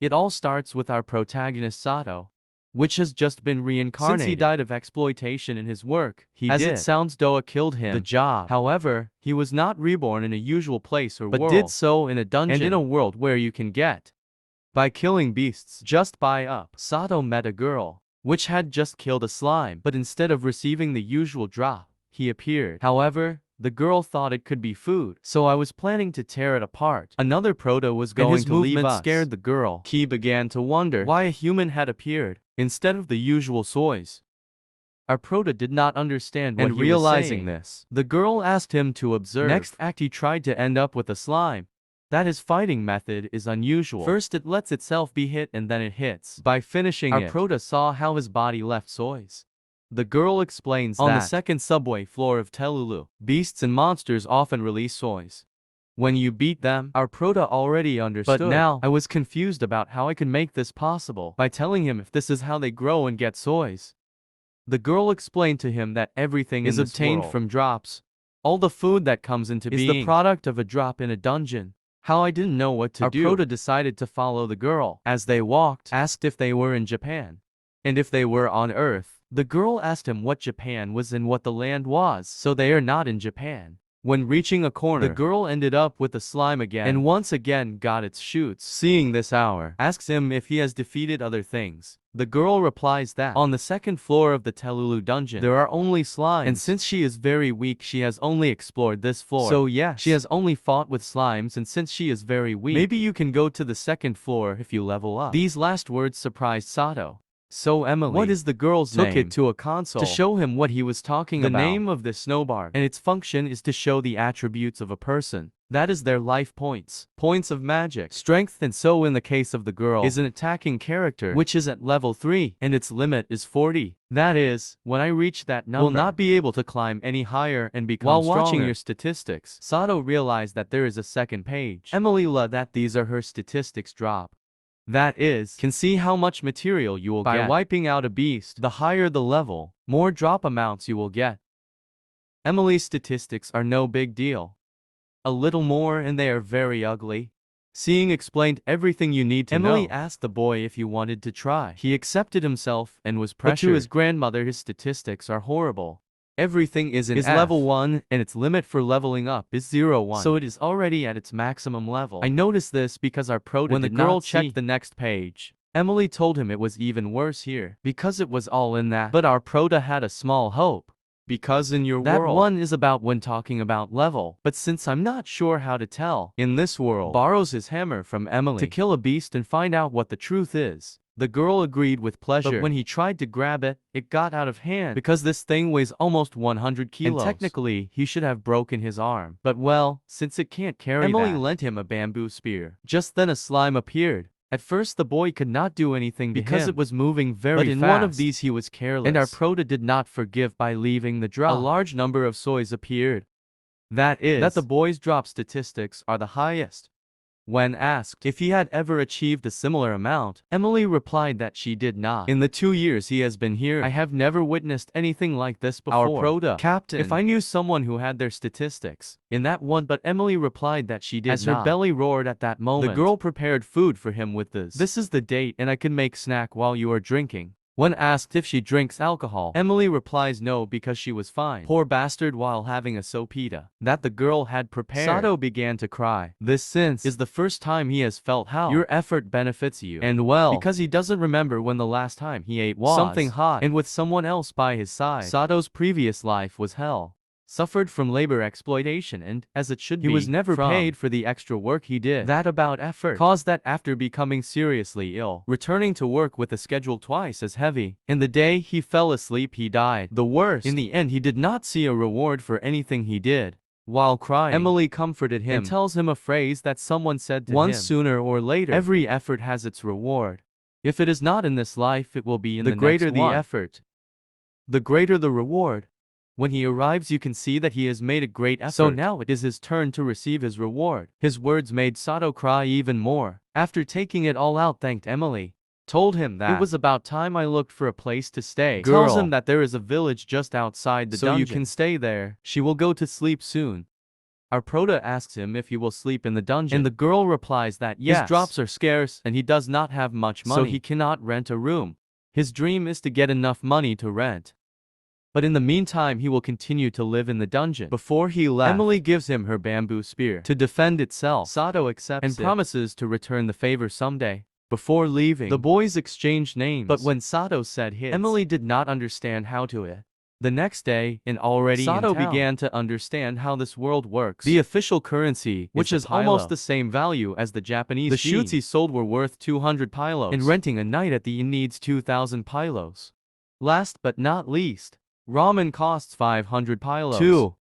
It all starts with our protagonist Sato, which has just been reincarnated. Since he died of exploitation in his work, as it sounds, Doa killed him. The job. However, he was not reborn in a usual place or world, but did so in a dungeon, and in a world where you can get by killing beasts just by up. Sato met a girl, which had just killed a slime, but instead of receiving the usual drop, he appeared. However, the girl thought it could be food, so I was planning to tear it apart. Another proto was going to leave us. Scared the girl. He began to wonder why a human had appeared instead of the usual soys. Our proto did not understand what he was saying. And realizing this, the girl asked him to observe. Next act, he tried to end up with a slime. That his fighting method is unusual. First it lets itself be hit and then it hits. By finishing it, our proto saw how his body left soys. The girl explains that on the second subway floor of Telulu, beasts and monsters often release soys. When you beat them, our proto already understood. But now, I was confused about how I could make this possible by telling him if this is how they grow and get soys. The girl explained to him that everything is obtained from drops. All the food that comes into being is the product of a drop in a dungeon. How I didn't know what to do. Our proto decided to follow the girl. As they walked, asked if they were in Japan, and if they were on Earth. The girl asked him what Japan was and what the land was, so they are not in Japan. When reaching a corner, the girl ended up with the slime again, and once again got its shoots. Seeing this, asks him if he has defeated other things. The girl replies that on the second floor of the Telulu dungeon, there are only slimes, and since she is very weak, she has only explored this floor. So yes, she has only fought with slimes, and since she is very weak, maybe you can go to the second floor if you level up. These last words surprised Sato. So Emily, what is the girl's name, took it to a console to show him what he was talking about. The name of the snowbar, and its function is to show the attributes of a person. That is their life points, points of magic, strength, and so in the case of the girl, is an attacking character, which is at level 3, and its limit is 40. That is, when I reach that number, will not be able to climb any higher and become stronger. While watching your statistics, Sato realized that there is a second page. Emily that these are her statistics drop. That is, can see how much material you will get by wiping out a beast. The higher the level, more drop amounts you will get. Emily's statistics are no big deal. A little more and they are very ugly. Seeing explained everything you need to know. Emily asked the boy if he wanted to try. He accepted himself and was pressured. But to his grandmother, his statistics are horrible. Everything is in level 1, and its limit for leveling up is 0-1. So it is already at its maximum level. I noticed this because our proto when the girl checked the next page. Emily told him it was even worse here, because it was all in that. But our proto had a small hope. Because in your world, that one is about when talking about level. But since I'm not sure how to tell, in this world, borrows his hammer from Emily to kill a beast and find out what the truth is. The girl agreed with pleasure, but when he tried to grab it, it got out of hand because this thing weighs almost 100 kilos. And technically, he should have broken his arm. But well, since it can't carry Emily lent him a bamboo spear. Just then a slime appeared. At first the boy could not do anything because it was moving very fast. But in one of these he was careless, and our proto did not forgive by leaving the drop. A large number of soys appeared. That is, that the boy's drop statistics are the highest. When asked if he had ever achieved a similar amount, Emily replied that she did not. In the 2 years he has been here, I have never witnessed anything like this before. Our proto, Captain, if I knew someone who had their statistics in that one, but Emily replied that she did not. As her belly roared at that moment, the girl prepared food for him with this. This is the date, and I can make snack while you are drinking. When asked if she drinks alcohol, Emily replies no because she was fine. Poor bastard, while having a sopita that the girl had prepared. Sato began to cry. This since is the first time he has felt how your effort benefits you. And well, because he doesn't remember when the last time he ate was something hot and with someone else by his side. Sato's previous life was hell. Suffered from labor exploitation and, as it should be, he was never paid for the extra work he did. That about effort caused that after becoming seriously ill, returning to work with a schedule twice as heavy, and the day he fell asleep he died. The worst, in the end he did not see a reward for anything he did. While crying, Emily comforted him and tells him a phrase that someone said to him once: sooner or later, every effort has its reward. If it is not in this life, it will be in the next one. The greater the effort, the greater the reward. When he arrives, you can see that he has made a great effort. So now it is his turn to receive his reward. His words made Sato cry even more. After taking it all out, thanked Emily. Told him that it was about time I looked for a place to stay. Tells him that there is a village just outside the dungeon, so you can stay there. She will go to sleep soon. Our prota asks him if he will sleep in the dungeon, and the girl replies that yes, his drops are scarce and he does not have much money, so he cannot rent a room. His dream is to get enough money to rent. But in the meantime he will continue to live in the dungeon. Before he left, Emily gives him her bamboo spear to defend itself. Sato accepts and promises to return the favor someday. Before leaving, the boys exchanged names, but when Sato said his, Emily did not understand how to it. The next day, Sato began to understand how this world works. The official currency, which is almost the same value as the Japanese, the shoots he sold were worth 200 pylos, and renting a night at the inn needs 2,000 pylos. Last but not least, ramen costs 500 pylos. 2.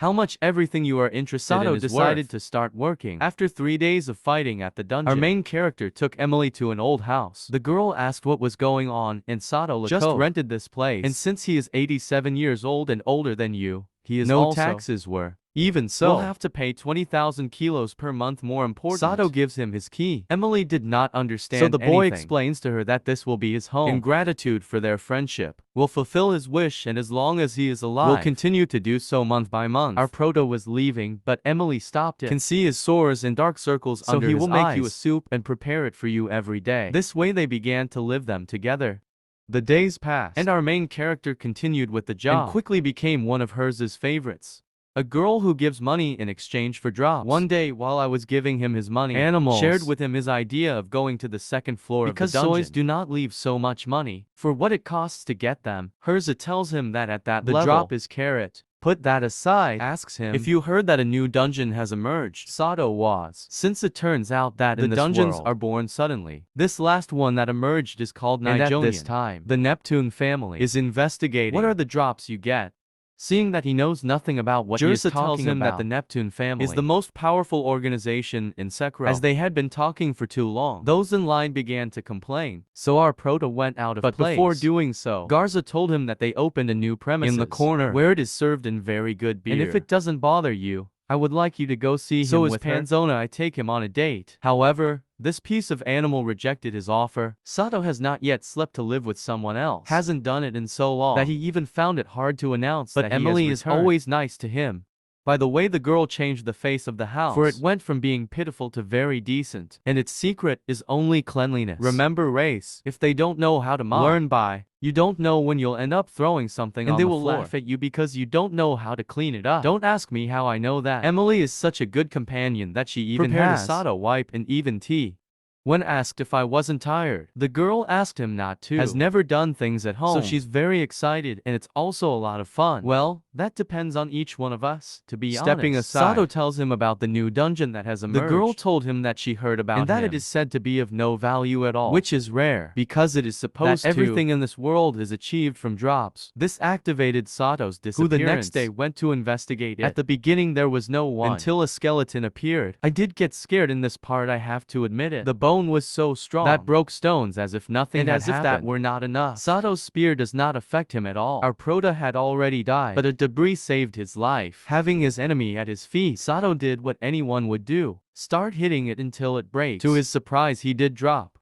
How much everything you are interested in is decided to start working. After 3 days of fighting at the dungeon, our main character took Emily to an old house. The girl asked what was going on, and Sato just rented this place. And since he is 87 years old and older than you, he is no taxes were. Even so, we'll have to pay 20,000 kilos per month. More important, Sato gives him his key. Emily did not understand so the boy explains to her that this will be his home. In gratitude for their friendship, will fulfill his wish, and as long as he is alive, will continue to do so month by month. Our proto was leaving, but Emily stopped it. Can see his sores and dark circles under his eyes. So he will make you a soup and prepare it for you every day. This way they began to live them together. The days passed, and our main character continued with the job, and quickly became one of hers favorites. A girl who gives money in exchange for drops. One day, while I was giving him his money, Animals shared with him his idea of going to the second floor because of the dungeon. Soys do not leave so much money for what it costs to get them. Herza tells him that at that level, the drop is carrot. Put that aside, asks him if you heard that a new dungeon has emerged. Sato was, since it turns out that the dungeons are born suddenly. This last one that emerged is called Nijonian. And at this time, the Neptune family is investigating what are the drops you get. Seeing that he knows nothing about what he is talking about, that the Neptune family is the most powerful organization in Sekiro. As they had been talking for too long, those in line began to complain, so our prota went out of place. But before doing so, Garza told him that they opened a new premises in the corner where it is served in very good beer. And if it doesn't bother you, I would like you to go see him with Panzona. I take him on a date. However, this piece of animal rejected his offer. Sato has not yet slept to live with someone else. Hasn't done it in so long that he even found it hard to announce that Emily is always nice to him. By the way, the girl changed the face of the house, for it went from being pitiful to very decent. And its secret is only cleanliness. Remember race. If they don't know how to mop, learn by. You don't know when you'll end up throwing something on the floor. And they will laugh at you because you don't know how to clean it up. Don't ask me how I know that. Emily is such a good companion that she even prepared a Sato wipe and even tea. When asked if I wasn't tired, the girl asked him not to. Has never done things at home, so she's very excited, and it's also a lot of fun. Well, that depends on each one of us, to be honest. Stepping aside, Sato tells him about the new dungeon that has emerged. The girl told him that she heard about and that it is said to be of no value at all, which is rare, because it is supposed that everything in this world is achieved from drops. This activated Sato's disappearance, who the next day went to investigate it. At the beginning there was no one, until a skeleton appeared. I did get scared in this part, I have to admit it. The bone was so strong that broke stones as if nothing had happened. And as if that were not enough, Sato's spear does not affect him at all. Our prota had already died, but a debris saved his life. Having his enemy at his feet, Sato did what anyone would do. Start hitting it until it breaks. To his surprise, he did drop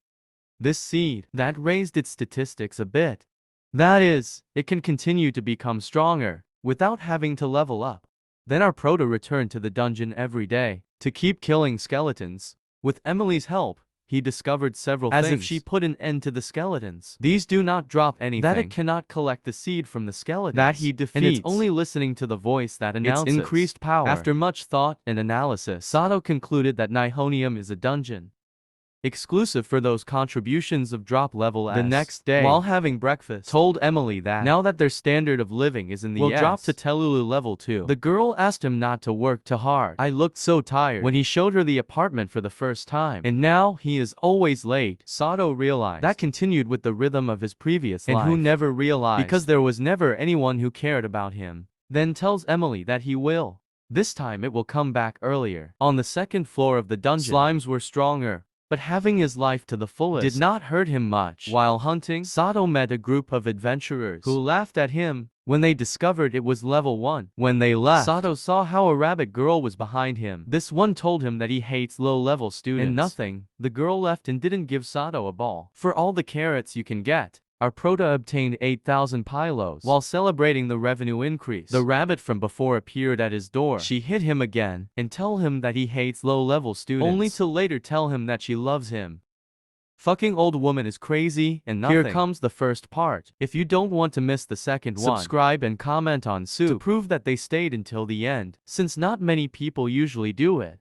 this seed that raised its statistics a bit. That is, it can continue to become stronger without having to level up. Then our prota returned to the dungeon every day to keep killing skeletons. With Emily's help, he discovered several things. As if she put an end to the skeletons. These do not drop anything. That it cannot collect the seed from the skeletons. That he defeats. And it's only listening to the voice that announces its increased power. After much thought and analysis, Sato concluded that Nihonium is a dungeon exclusive for those contributions of drop level S. The next day, while having breakfast, told Emily that now that their standard of living is in the S, drop to Telulu level 2. The girl asked him not to work too hard. I looked so tired when he showed her the apartment for the first time, and now he is always late. Sato realized that continued with the rhythm of his previous life, and who never realized because there was never anyone who cared about him. Then tells Emily that he will. This time it will come back earlier. On the second floor of the dungeon, slimes were stronger, but having his life to the fullest did not hurt him much. While hunting, Sato met a group of adventurers who laughed at him when they discovered it was level 1. When they left, Sato saw how a rabbit girl was behind him. This one told him that he hates low-level students. And nothing, the girl left and didn't give Sato a ball. For all the carrots you can get, Our prota obtained 8,000 pylos. While celebrating the revenue increase, the rabbit from before appeared at his door. She hit him again and tell him that he hates low-level students, only to later tell him that she loves him. Fucking old woman is crazy and nothing. Here comes the first part. If you don't want to miss the second one, subscribe and comment on Soup to prove that they stayed until the end, since not many people usually do it.